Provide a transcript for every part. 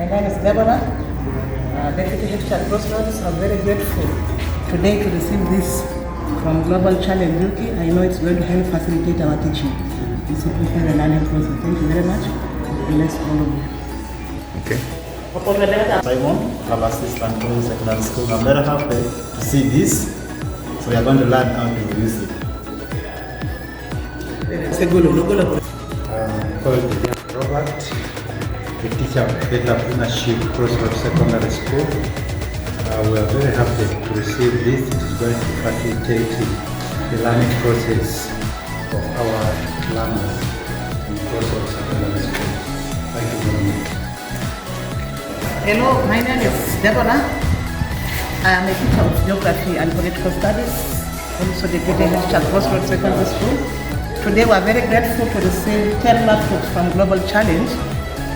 My name is Deborah, Deputy Head Teacher at Crossroads. I'm very grateful today to receive this from Global Challenge UK. I know it's going to help facilitate our teaching and simplify the learning process. Thank you very much. Bless all of you. Okay. Simon, Club Assistant to Secondary School. I'm very happy to see this. So we are going to learn how to use it. Robert, the teacher of entrepreneurship, Crossroads Secondary School. We are very happy to receive this. It is going to facilitate the learning process of our learners in Crossroads Secondary School. Thank you very much. Hello, my name is Deborah. I am a teacher of geography and political studies, also the deputy head teacher at Crossroads Secondary School. Today we are very grateful to receive 10 laptops from Global Challenge.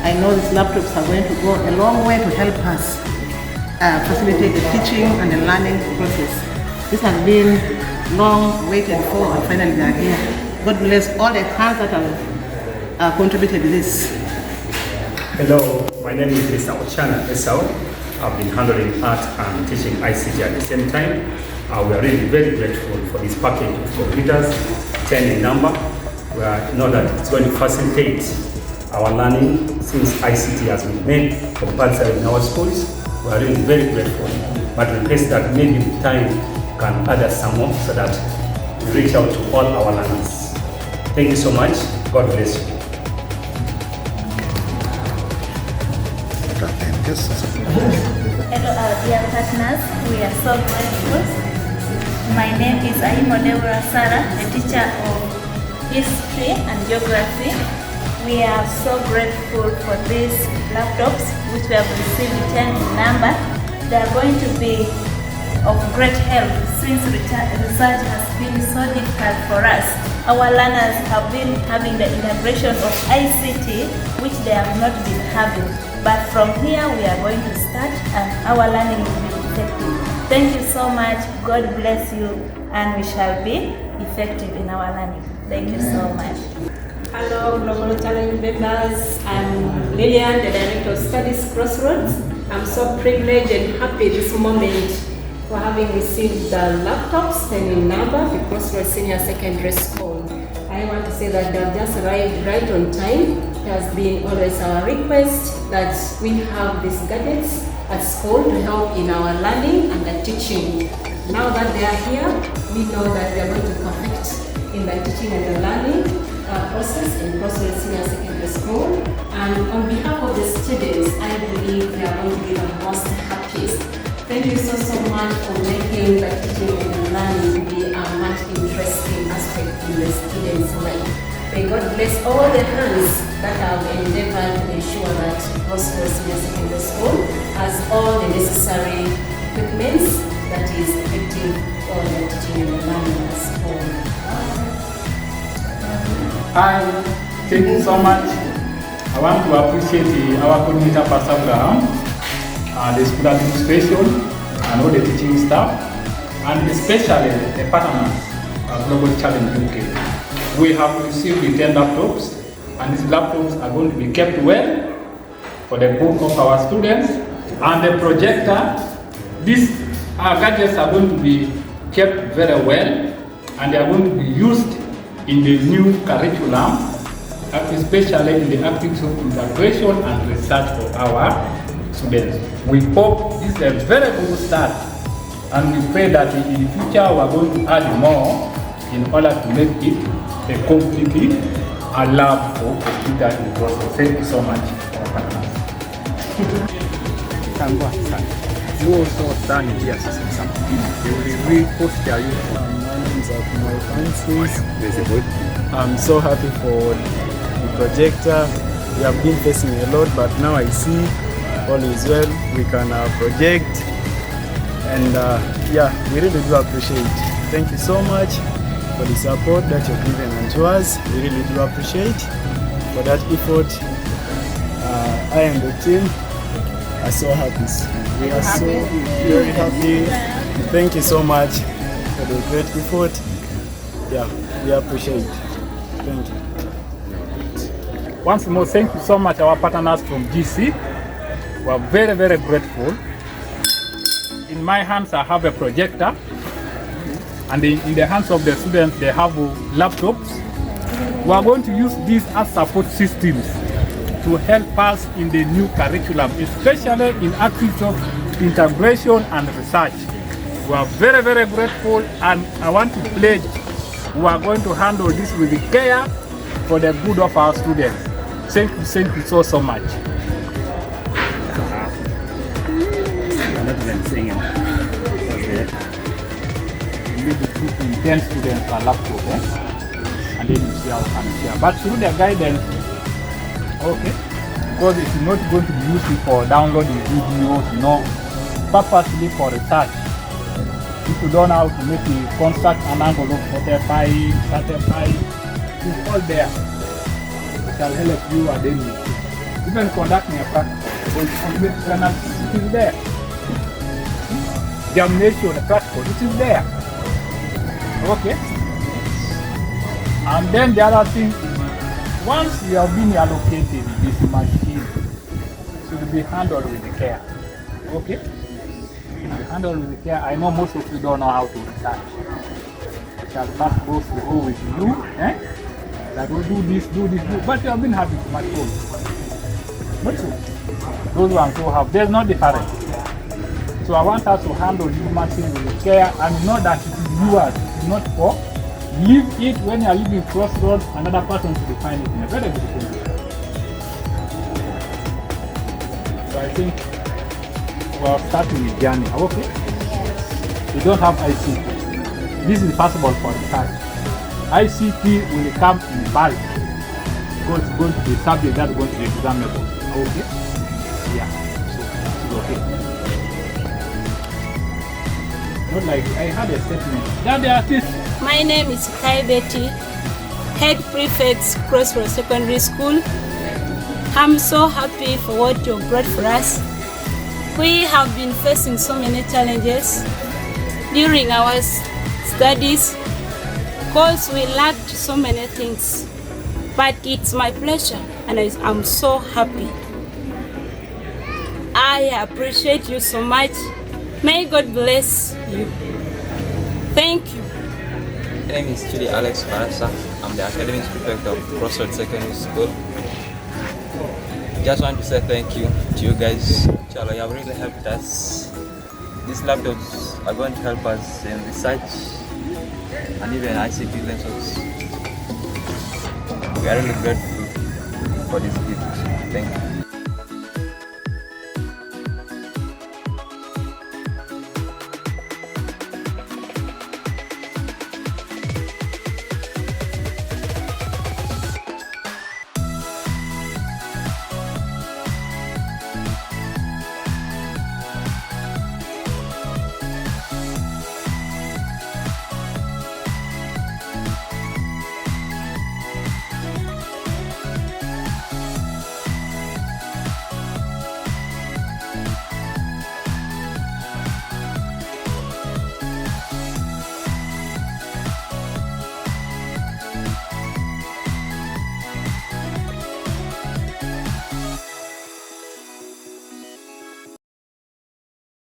I know these laptops are going to go a long way to help us facilitate the teaching and the learning process. This has been long waited for, and finally they are here. God bless all the hands that have contributed to this. Hello, my name is Mr. Ochana Esau. I've been handling art and teaching ICT at the same time. We are really very grateful for this package of computers, 10 in number. We know that it's going to facilitate our learning since ICT has been made compulsory in our schools. We are really very grateful, but we request that maybe with time can add us some more so that we reach out to all our learners. Thank you so much. God bless you. Hello, dear partners. We are so grateful. My name is Aimo Deborah Sarah, a teacher of history and geography. We are so grateful for these laptops, which we have received 10 in number. They are going to be of great help since research has been so difficult for us. Our learners have been having the integration of ICT, which they have not been having. But from here, we are going to start and our learning will be effective. Thank you so much. God bless you, and we shall be effective in our learning. Thank you so much. Hello, Global Challenge members. I'm Lillian, the Director of Studies, Crossroads. I'm so privileged and happy this moment for having received the laptops 10 in number, the Crossroads Senior Secondary School. I want to say that they have just arrived right on time. It has been always our request that we have these gadgets at school to help in our learning and the teaching. Now that they are here, we know that they are going to perfect in the teaching and the learning process in Crossroads Senior Secondary School. And on behalf of the students, I believe they are going to be the most happiest. Thank you so much for making the teaching and the learning to be a much interesting aspect in the students' life. May God bless all the hands that have endeavored to ensure that Crossroads Senior Secondary School has all the necessary equipments that is effective for the teaching and the learning at school. Hi, thank you so much. I want to appreciate our coordinator, Pastor Abraham, the school administration, and all the teaching staff, and especially the partners of Global Challenge UK. We have received the 10 laptops, and these laptops are going to be kept well for the book of our students, and the projector. These gadgets are going to be kept very well, and they are going to be used in the new curriculum, especially in the activities of integration and research for our students. We hope this is a very good start, and we pray that in the future we are going to add more in order to make it a completely a lab for computer in process. Thank you so much. You also stand in here, you will repost your I'm so happy for the projector. We have been facing a lot, but now I see all is well. We can project, and yeah, we really do appreciate. Thank you so much for the support that you've given unto us. We really do appreciate for that effort. I and the team are so happy. We are so very happy. Thank you so much for the great effort. Yeah, we appreciate it. Thank you. Once more, thank you so much, our partners from GC. We are very, very grateful. In my hands, I have a projector, and in the hands of the students, they have laptops. We are going to use these as support systems to help us in the new curriculum, especially in aspects of integration and research. We are very, very grateful, and I want to pledge we are going to handle this with care for the good of our students. Thank you so much. I'm not even singing. Okay. You need to put in 10 students per laptop, and then you see how can share. But through the guidance, okay, because it's not going to be used for downloading videos, purposely for research. If you don't know how to make a construct an envelope, 45, it's all there. It shall help you and then even conducting a practical. It is there. Examination, the practical, it is there. Okay. And then the other thing, once you have been allocated this machine, it should be handled with care. Okay? Handle with care. I know most of you don't know how to research. I shall first go with you, that will do this, but you have been having too much phone. Not so. Those ones who have, there's no difference. So I want us to handle this machine with care and know that it is yours, it's not for. Leave it when you are leaving Crossroads, another person to define it in a very good way. So I think we are starting the journey, okay? We don't have ICT. This is possible for research. ICT will come in bulk because it's going to be subject that's going to be examinable. Okay? Yeah, so it's okay. Not like I had a statement. That the artist. My name is Kai Betty, Head Prefect, Crossroads Secondary School. I'm so happy for what you brought for us. We have been facing so many challenges during our studies because we lacked so many things. But it's my pleasure and I'm so happy. I appreciate you so much. May God bless you. Thank you. My name is Chidi Alex Farasa. I'm the Academics Prefect of Crossroads Secondary School. Just want to say thank you to you guys. Inshallah, you have really helped us. These laptops are going to help us in research and even ICT lessons. We are really grateful for this gift. Thank you.